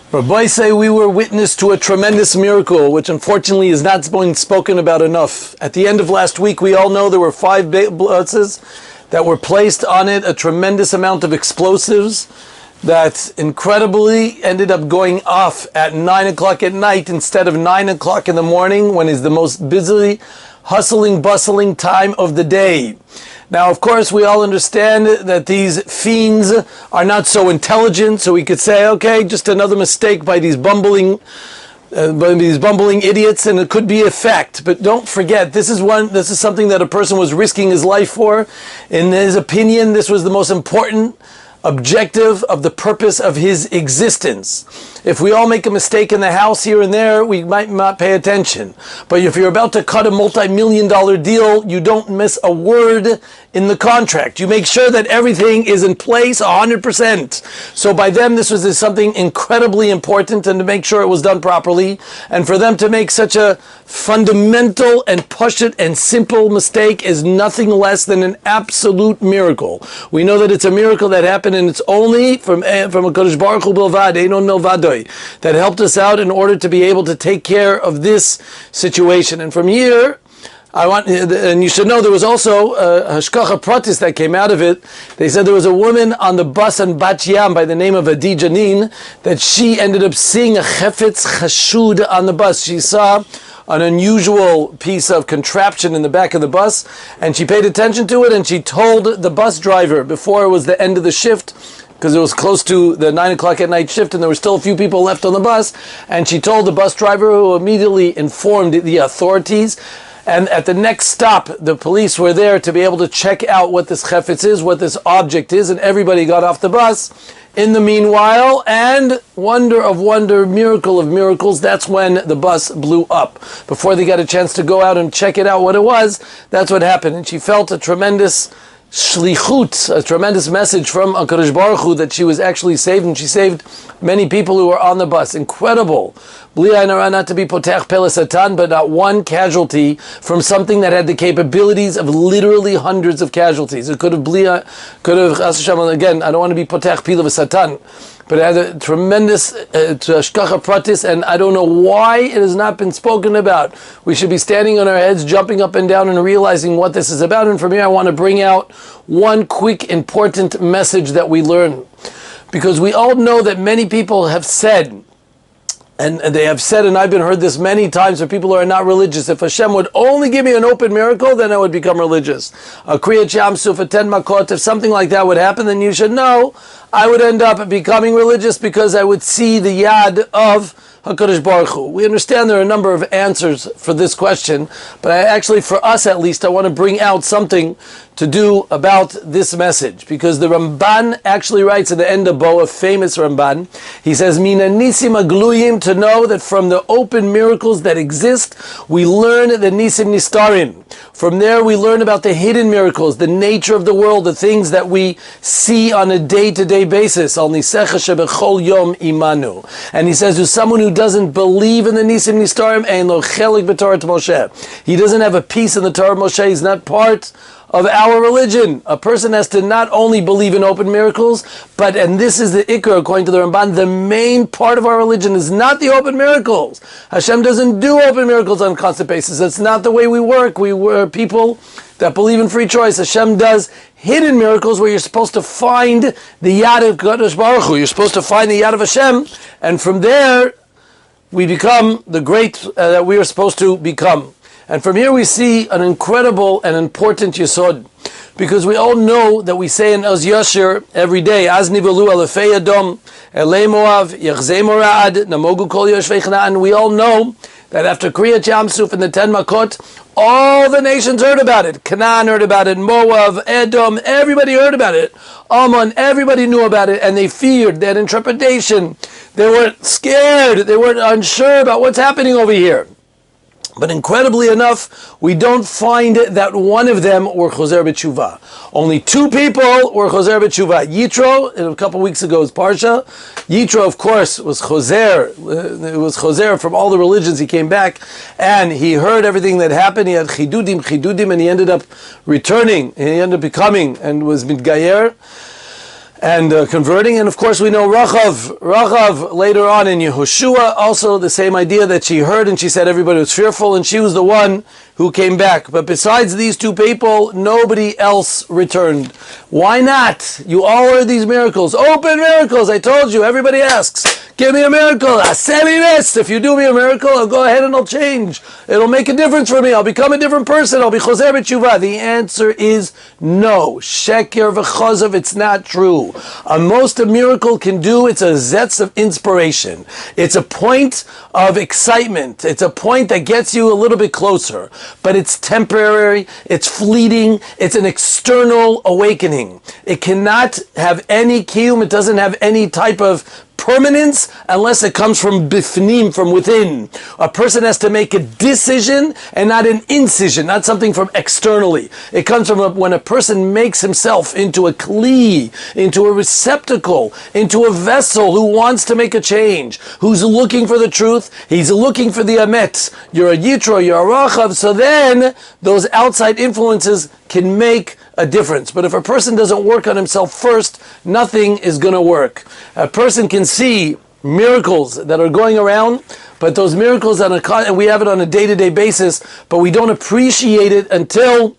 Rabbi say we were witness to a tremendous miracle, which unfortunately is not being spoken about enough. At the end of last week, we all know there were 5 blitzes that were placed on it, a tremendous amount of explosives that incredibly ended up going off at 9 o'clock at night instead of 9 o'clock in the morning, when is the most busy, hustling, bustling time of the day. Now, of course, we all understand that these fiends are not so intelligent, so we could say, okay, just another mistake by these bumbling idiots, and it could be a fact. But don't forget, this is something that a person was risking his life for. In his opinion, this was the most important objective of the purpose of his existence. If we all make a mistake in the house here and there, we might not pay attention. But if you're about to cut a multi-million-dollar deal, you don't miss a word in the contract. You make sure that everything is in place 100%. So by them, this was something incredibly important, and to make sure it was done properly, and for them to make such a fundamental and pashut and simple mistake is nothing less than an absolute miracle. We know that it's a miracle that happened, and it's only from a Kodesh Baruch Hu Bilvad, Einon Milvadoi, that helped us out in order to be able to take care of this situation. And from here, and you should know there was also a hashkacha pratis that came out of it. They said there was a woman on the bus in Bat Yam by the name of Adi Janin, that she ended up seeing a chefetz chashud on the bus. She saw an unusual piece of contraption in the back of the bus, and she paid attention to it, and she told the bus driver before it was the end of the shift, because it was close to the 9 o'clock at night shift and there were still a few people left on the bus, and she told the bus driver, who immediately informed the authorities. And at the next stop, the police were there to be able to check out what this chefetz is, what this object is, and everybody got off the bus. In the meanwhile, and wonder of wonder, miracle of miracles, that's when the bus blew up. Before they got a chance to go out and check it out what it was, that's what happened. And she felt a tremendous shlichut, a tremendous message from HaKadosh Baruch Hu that she was actually saved, and she saved many people who were on the bus. Incredible. Bli ayin hara, not to be potech pele satan, but not one casualty from something that had the capabilities of literally hundreds of casualties. It could have, again, I don't want to be potech pele satan, but it had a tremendous hashkacha pratis, and I don't know why it has not been spoken about. We should be standing on our heads, jumping up and down, and realizing what this is about. And from here, I want to bring out one quick, important message that we learn. Because we all know that many people have said, and they have said, and I've been heard this many times for people who are not religious, if Hashem would only give me an open miracle, then I would become religious. A kriyat sham suf, a 10 makot, if something like that would happen, then you should know I would end up becoming religious because I would see the yad of HaKadosh Baruch Hu. We understand there are a number of answers for this question, but actually, for us at least, I want to bring out something to do about this message, because the Ramban actually writes at the end of Bo, a famous Ramban. He says, Mina nisim agluyim, to know that from the open miracles that exist, we learn the nisim nistarim. From there we learn about the hidden miracles, the nature of the world, the things that we see on a day-to-day basis. Al nisecha shebechol yom imanu. And he says, to someone who doesn't believe in the nisim nistarim, ein lo chelik b'Torah Moshe. He doesn't have a piece in the Torah of Moshe. He's not part of our religion. A person has to not only believe in open miracles, but, and this is the ikar according to the Ramban, the main part of our religion is not the open miracles. Hashem doesn't do open miracles on a constant basis. That's not the way we work. We were people that believe in free choice. Hashem does hidden miracles where you're supposed to find the yad of Kadosh Baruch Hu. You're supposed to find the yad of Hashem, and from there we become the great that we are supposed to become. And from here we see an incredible and important yesod, because we all know that we say in Oz Yashir every day, Az nivelu alefei Edom, Elei Moav, Yechzei Morad, Namogu kol Yoshvei Chanaan. We all know that after Kriyat Yamsuf and the 10 Makot, all the nations heard about it. Canaan heard about it, Moav, Edom, everybody heard about it. Ammon, everybody knew about it, and they feared, they had intrepidation. They weren't scared, they weren't unsure about what's happening over here. But incredibly enough, we don't find that one of them were Choser B'Tshuva. Only 2 people were Choser B'Tshuva. Yitro, in a couple weeks ago's Parsha, Yitro, of course, was Choser. It was Choser from all the religions. He came back, and he heard everything that happened. He had Chidudim, and he ended up returning. He ended up becoming, and was Midgayer. and converting. And of course we know Rachav later on in Yehoshua, also the same idea that she heard and she said everybody was fearful and she was the one who came back. But besides these two people, nobody else returned. Why not? You all heard these miracles, open miracles. I told you, everybody asks, give me a miracle. If you do me a miracle, I'll go ahead and I'll change. It'll make a difference for me. I'll become a different person. I'll be choser b'tshuva. The answer is no. Sheker v'chozav, it's not true. Most a miracle can do, it's a zetz of inspiration. It's a point of excitement. It's a point that gets you a little bit closer. But it's temporary, it's fleeting, it's an external awakening. It cannot have any kiyum, it doesn't have any type of permanence unless it comes from bifnim, from within. A person has to make a decision and not an incision, not something from externally. It comes from when a person makes himself into a kli, into a receptacle, into a vessel who wants to make a change, who's looking for the truth, he's looking for the emet. You're a yitro, you're a rachav, so then those outside influences can make a difference. But if a person doesn't work on himself first, nothing is going to work. A person can see miracles that are going around, but those miracles and we have it on a day-to-day basis, but we don't appreciate it until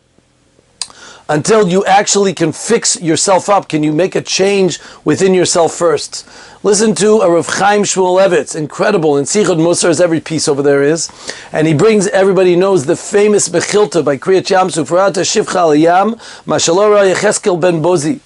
you actually can fix yourself up. Can you make a change within yourself first? Listen to a Rav Chaim Shmulevitz, incredible, in Sichot Musar, as every piece over there is. And he brings, everybody knows, the famous Bechilta by Kriyat Yamsuf, Ra'ata Shivcha al Yam, Mashalora Yecheskel ben Bozi,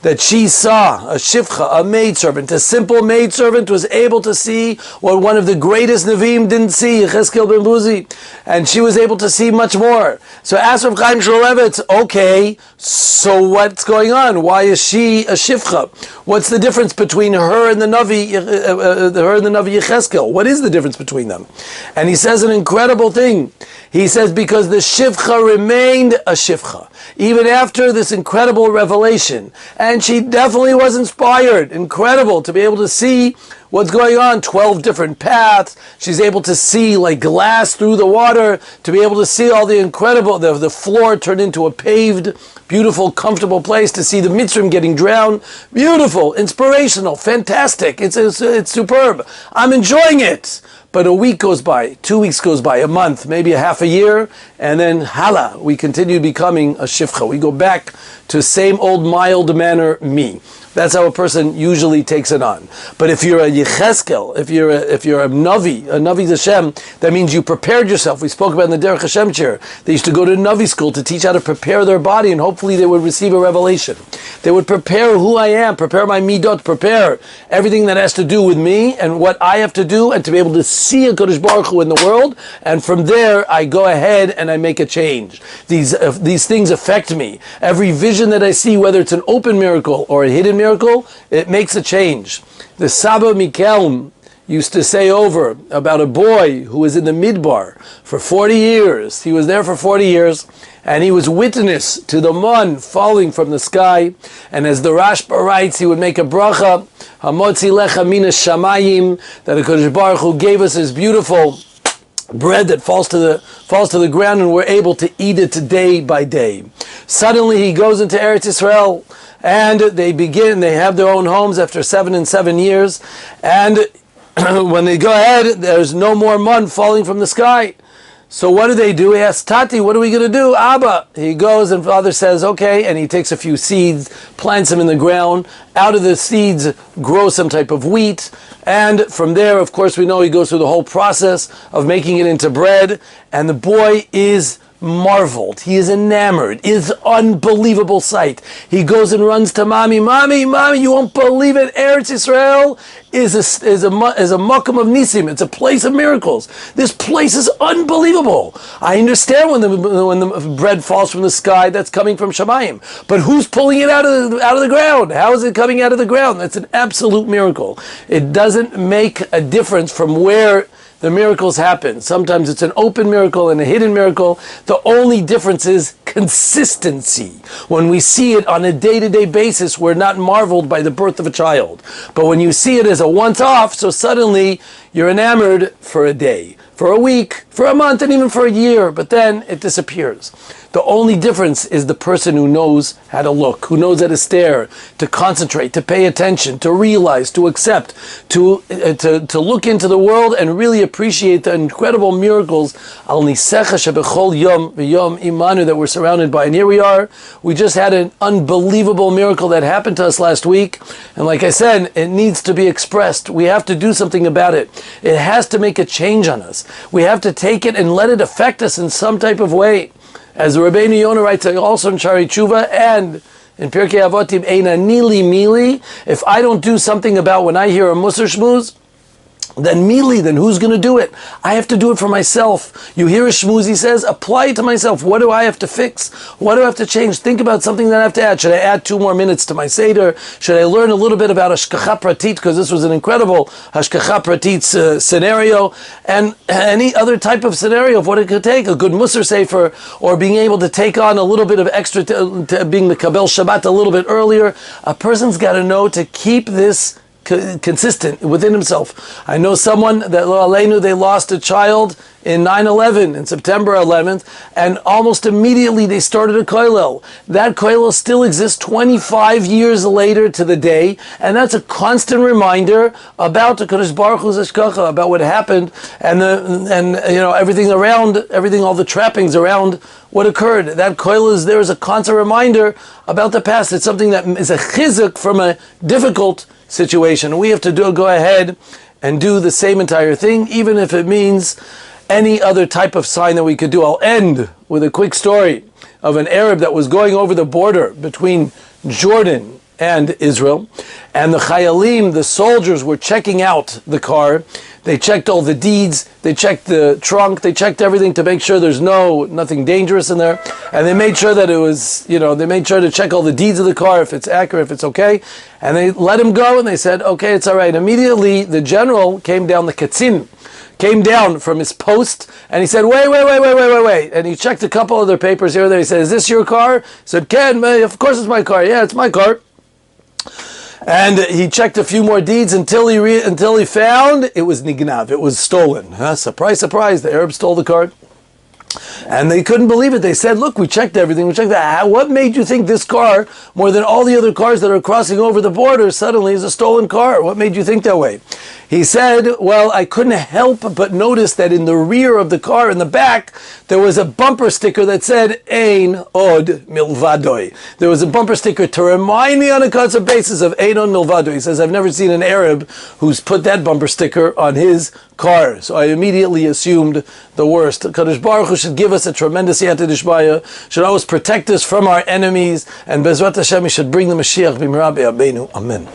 that she saw a shivcha, a maidservant, a simple maidservant was able to see what one of the greatest Nevi'im didn't see, Yecheskel ben Bozi, and she was able to see much more. So ask Rav Chaim Shmulevitz, okay, so what's going on? Why is she a shivcha? What's the difference between her and the Navi, Yecheskel? What is the difference between them? And he says an incredible thing. He says because the shivcha remained a shivcha even after this incredible revelation, and she definitely was inspired. Incredible to be able to see what's going on, 12 different paths. She's able to see like glass through the water, to be able to see all the incredible, the floor turned into a paved, beautiful, comfortable place, to see the Mitzrim getting drowned. Beautiful, inspirational, fantastic. It's superb. I'm enjoying it. But a week goes by, 2 weeks goes by, a month, maybe a half a year, and then hala, we continue becoming a shivcha. We go back to same old mild manner me. That's how a person usually takes it on. But if you're a Yecheskel, if you're a Navi Hashem, that means you prepared yourself. We spoke about in the Derech Hashem chair. They used to go to Navi school to teach how to prepare their body, and hopefully they would receive a revelation. They would prepare who I am, prepare my midot, prepare everything that has to do with me and what I have to do, and to be able to see a Kodesh Baruch Hu in the world. And from there, I go ahead and I make a change. These things affect me. Every vision that I see, whether it's an open miracle or a hidden miracle, it makes a change. The Saba Mikelm used to say over about a boy who was in the Midbar for 40 years. He was there for 40 years, and he was witness to the man falling from the sky. And as the Rashba writes, he would make a bracha, Hamotzi lecha minas shamayim, that the Kodesh Baruch Hu gave us his beautiful bread that falls to the ground, and we're able to eat it day by day. Suddenly he goes into Eretz Yisrael, and they have their own homes after 7 and 7 years, and when they go ahead, there's no more man falling from the sky. So what do? He asks Tati, what are we going to do? Abba. He goes, and father says, okay, and he takes a few seeds, plants them in the ground. Out of the seeds grows some type of wheat, and from there, of course, we know he goes through the whole process of making it into bread, and the boy is marveled. He is enamored. It's unbelievable sight. He goes and runs to mommy, you won't believe it. Eretz Yisrael is a makam of nisim. It's a place of miracles. This place is unbelievable. I understand when the bread falls from the sky, that's coming from Shamayim. But who's pulling it out of the ground? How is it coming out of the ground? That's an absolute miracle. It doesn't make a difference from where the miracles happen. Sometimes it's an open miracle and a hidden miracle. The only difference is consistency. When we see it on a day-to-day basis, we're not marveled by the birth of a child. But when you see it as a once-off, so suddenly you're enamored for a day, for a week, for a month, and even for a year, but then it disappears. The only difference is the person who knows how to look, who knows how to stare, to concentrate, to pay attention, to realize, to accept, to look into the world and really appreciate the incredible miracles al nisecha shebechol yom v'yom imanu that we're surrounded by. And here we are. We just had an unbelievable miracle that happened to us last week. And like I said, it needs to be expressed. We have to do something about it. It has to make a change on us. We have to take it and let it affect us in some type of way. As Rabbeinu Yonah writes also in Shari Tshuva and in Pirkei Avotim, Eina Nili Mili, if I don't do something about when I hear a Musar Shmuz, then who's going to do it? I have to do it for myself. You hear a shmooze, he says, apply it to myself. What do I have to fix? What do I have to change? Think about something that I have to add. Should I add 2 more minutes to my Seder? Should I learn a little bit about Hashkacha Pratit? Because this was an incredible Hashkacha Pratit scenario. And any other type of scenario of what it could take. A good Musar Sefer, or being able to take on a little bit of extra, being the Kabel Shabbat a little bit earlier. A person's got to know to keep this consistent within himself. I know someone that they lost a child in 9/11, in September 11th, and almost immediately they started a kollel. That kollel still exists 25 years later to the day, and that's a constant reminder about the Kodesh Baruch Hu's Hashkacha, about what happened, and everything around, all the trappings around what occurred. That kollel is there as a constant reminder about the past. It's something that is a chizuk from a difficult situation. We have to go ahead and do the same entire thing, even if it means any other type of sign that we could do. I'll end with a quick story of an Arab that was going over the border between Jordan and Israel, and the Chayalim, the soldiers, were checking out the car. They checked all the deeds, they checked the trunk, they checked everything to make sure there's nothing dangerous in there, and they made sure that it was, they made sure to check all the deeds of the car, if it's accurate, if it's okay, and they let him go, and they said, okay, it's all right. Immediately, the general came down, the Katzin, came down from his post, and he said, wait, and he checked a couple other papers here and there. He said, is this your car? He said, Ken, of course it's my car. Yeah, it's my car. And he checked a few more deeds until he found it was nignav, it was stolen. Surprise, surprise, the Arab stole the car. And they couldn't believe it. They said, look, we checked everything, we checked that. What made you think this car, more than all the other cars that are crossing over the border, suddenly is a stolen car? What made you think that way? He said, well, I couldn't help but notice that in the rear of the car, in the back, there was a bumper sticker that said, Ein od milvadoi. There was a bumper sticker to remind me on a constant basis of Ein od milvadoi. He says, I've never seen an Arab who's put that bumper sticker on his car. So I immediately assumed the worst. Kadosh Baruch Hu should give us a tremendous yata d'shmaya, should always protect us from our enemies, and Bezrat Hashem, he should bring the Mashiach b'mirabi Abbeinu. Amen.